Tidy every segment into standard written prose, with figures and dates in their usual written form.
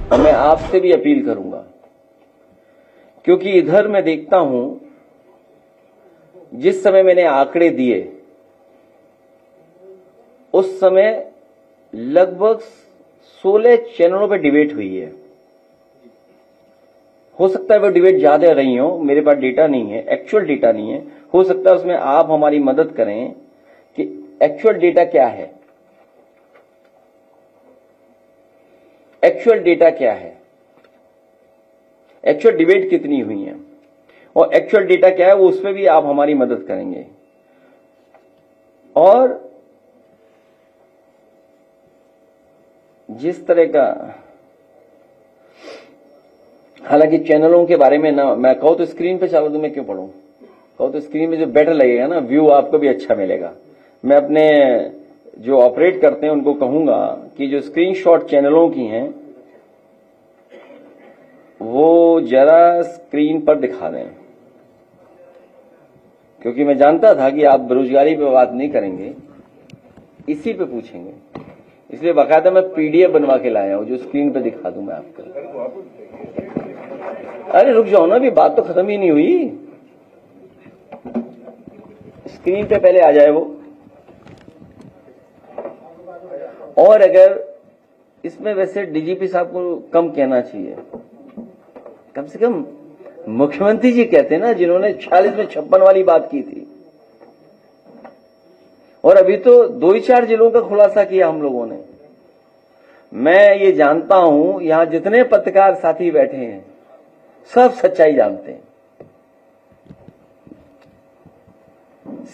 और मैं आपसे भी अपील करूंगा, क्योंकि इधर मैं देखता हूं जिस समय मैंने आंकड़े दिए उस समय लगभग 16 चैनलों पे डिबेट हुई है। हो सकता है वो डिबेट ज्यादा रही हो, मेरे पास डेटा नहीं है, एक्चुअल डेटा नहीं है। हो सकता है उसमें आप हमारी मदद करें कि एक्चुअल डेटा क्या है, एक्चुअल डेटा क्या है, एक्चुअल डिबेट कितनी हुई है और एक्चुअल डेटा क्या है, वो उसमें भी आप हमारी मदद करेंगे। और जिस तरह का, हालांकि चैनलों के बारे में ना मैं कहूं तो स्क्रीन पे चला दूं, मैं क्यों पढ़ूं, कहूं तो स्क्रीन में जो बेटर लगेगा ना, व्यू आपको भी अच्छा मिलेगा। मैं अपने जो ऑपरेट करते हैं उनको कहूंगा कि जो स्क्रीनशॉट चैनलों की हैं वो जरा स्क्रीन पर दिखा दें, क्योंकि मैं जानता था कि आप बेरोजगारी पे बात नहीं करेंगे, इसी पे पूछेंगे, इसलिए बाकायदा मैं पीडीएफ बनवा के लाया हूं जो स्क्रीन पे दिखा दूं मैं आपको। अरे रुक जाओ ना, अभी बात तो खत्म ही नहीं हुई, स्क्रीन पे पहले आ जाए वो। और अगर इसमें वैसे डीजीपी साहब को कम कहना चाहिए, कम से कम मुख्यमंत्री जी कहते हैं ना, जिन्होंने 46 में 56 वाली बात की थी, और अभी तो 2 ही 4 जिलों का खुलासा किया हम लोगों ने। मैं ये जानता हूं यहां जितने पत्रकार साथी बैठे हैं सब सच्चाई जानते हैं।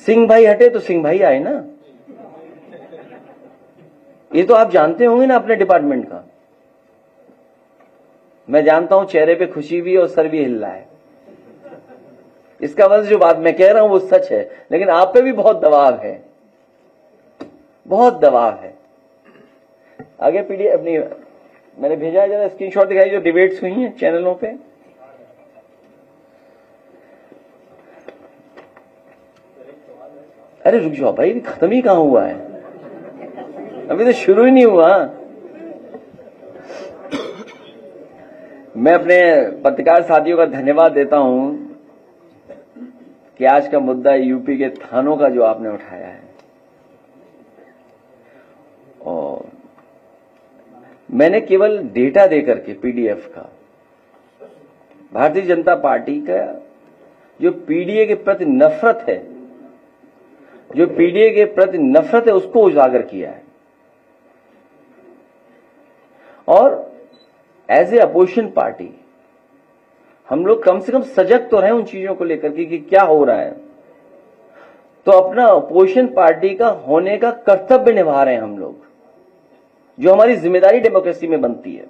सिंह भाई हटे तो सिंह भाई आए ना, ये तो आप जानते होंगे ना अपने डिपार्टमेंट का। मैं जानता हूं चेहरे पे खुशी भी और सर भी हिल रहा है, इसका मतलब जो बात मैं कह रहा हूं वो सच है, लेकिन आप पे भी बहुत दबाव है, बहुत दबाव है। आगे पीडीएफ अपनी मैंने भेजा है, जरा स्क्रीनशॉट दिखाई जो डिबेट्स हुई हैं चैनलों पे। अरे रुक जाओ भाई, खत्म ही कहां हुआ है, अभी तो शुरू ही नहीं हुआ। मैं अपने पत्रकार साथियों का धन्यवाद देता हूं कि आज का मुद्दा यूपी के थानों का जो आपने उठाया है, और मैंने केवल डेटा देकर के पीडीएफ का, भारतीय जनता पार्टी का जो पीडीए के प्रति नफरत है, जो पीडीए के प्रति नफरत है उसको उजागर किया है। और एज ए अपोजिशन पार्टी हम लोग कम से कम सजग तो रहे उन चीजों को लेकर के कि क्या हो रहा है, तो अपना अपोजिशन पार्टी का होने का कर्तव्य निभा रहे हैं हम लोग, जो हमारी जिम्मेदारी डेमोक्रेसी में बनती है।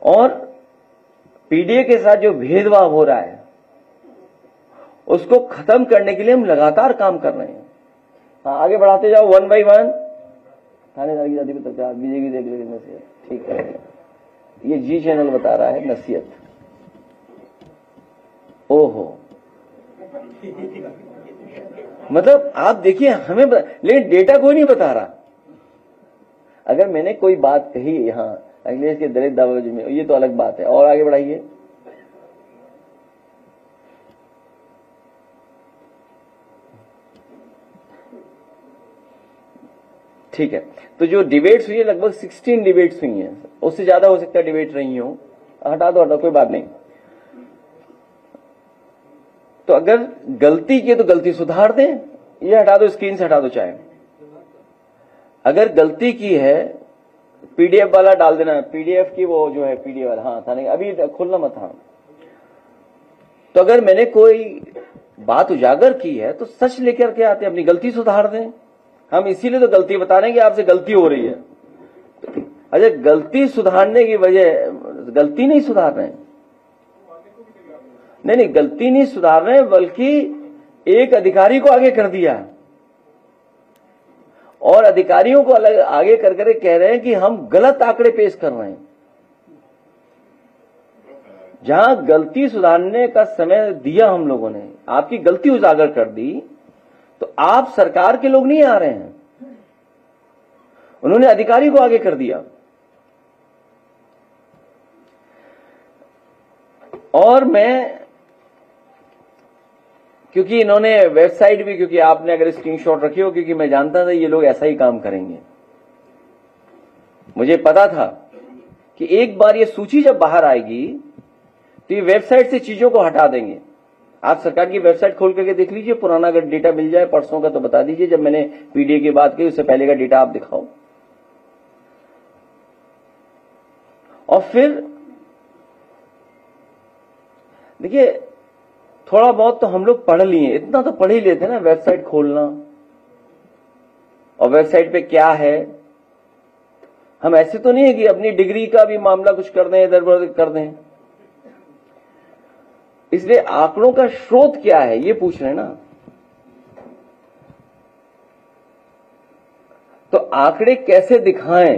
और पीडीए के साथ जो भेदभाव हो रहा है उसको खत्म करने के लिए हम लगातार काम कर रहे हैं। हाँ, आगे बढ़ाते जाओ, 1 बाय 1। थानेदार की जाति पत्रकार बीजेपी देख लेगी नसीहत, ठीक है, ये जी चैनल बता रहा है नसीहत। ओहो, मतलब आप देखिए हमें लेकिन डेटा कोई नहीं बता रहा। अगर मैंने कोई बात कही यहां अखिलेश के दलित दावाजी में, ये तो अलग बात है। और आगे बढ़ाइए। ठीक है, तो जो डिबेट्स हुई है लगभग 16 डिबेट्स हुई हैं, उससे ज्यादा हो सकता है डिबेट रही हो। हटा दो, कोई बात नहीं। तो अगर गलती की तो गलती सुधार दें, ये हटा दो, स्क्रीन से हटा दो चाहे। अगर गलती की है पीडीएफ वाला डाल देना, पीडीएफ की वो जो है पीडीएफ वाला, हाँ था नहीं, अभी खुलना मत। हाँ, तो अगर मैंने कोई बात उजागर की है तो सच लेकर के आते, अपनी गलती सुधार दें। हम इसीलिए तो गलती बता रहे हैं कि आपसे गलती हो रही है। अच्छा, गलती सुधारने की वजह, गलती नहीं सुधार रहे हैं, नहीं, गलती नहीं सुधार रहे हैं, बल्कि एक अधिकारी को आगे कर दिया और अधिकारियों को अलग आगे कर कर कह रहे हैं कि हम गलत आंकड़े पेश कर रहे हैं। जहां गलती सुधारने का समय दिया हम लोगों ने, आपकी गलती उजागर कर दी, तो आप सरकार के लोग नहीं आ रहे हैं, उन्होंने अधिकारी को आगे कर दिया। और मैं, क्योंकि इन्होंने वेबसाइट भी, क्योंकि आपने अगर स्क्रीनशॉट रखी हो, क्योंकि मैं जानता था ये लोग ऐसा ही काम करेंगे, मुझे पता था कि एक बार ये सूची जब बाहर आएगी तो ये वेबसाइट से चीजों को हटा देंगे। आप सरकार की वेबसाइट खोल करके देख लीजिए, पुराना अगर डेटा मिल जाए परसों का तो बता दीजिए, जब मैंने पीडीए की बात की उससे पहले का डेटा आप दिखाओ। और फिर देखिए, थोड़ा बहुत तो हम लोग पढ़ लिए, इतना तो पढ़ ही लेते ना, वेबसाइट खोलना और वेबसाइट पे क्या है। हम ऐसे तो नहीं है कि अपनी डिग्री का भी मामला कुछ कर दें, इधर उधर कर दें। इसलिए आंकड़ों का स्रोत क्या है ये पूछ रहे हैं ना। तो आंकड़े कैसे दिखाएं,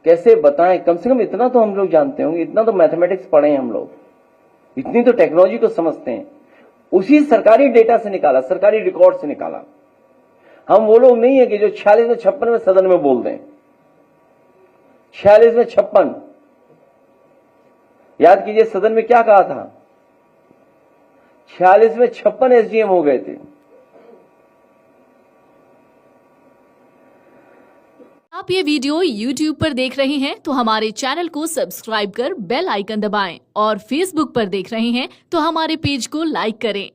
कैसे बताएं, कम से कम इतना तो हम लोग जानते होंगे, इतना तो मैथमेटिक्स पढ़े हैं हम लोग, इतनी तो टेक्नोलॉजी को समझते हैं। उसी सरकारी डेटा से निकाला, सरकारी रिकॉर्ड से निकाला। हम वो लोग नहीं है कि जो 46 में 56 में सदन में बोल दें। 46 में 56, याद कीजिए सदन में क्या कहा था, 46 में 56 एसडीएम हो गए थे। आप ये वीडियो YouTube पर देख रहे हैं तो हमारे चैनल को सब्सक्राइब कर बेल आइकन दबाएं, और Facebook पर देख रहे हैं तो हमारे पेज को लाइक करें।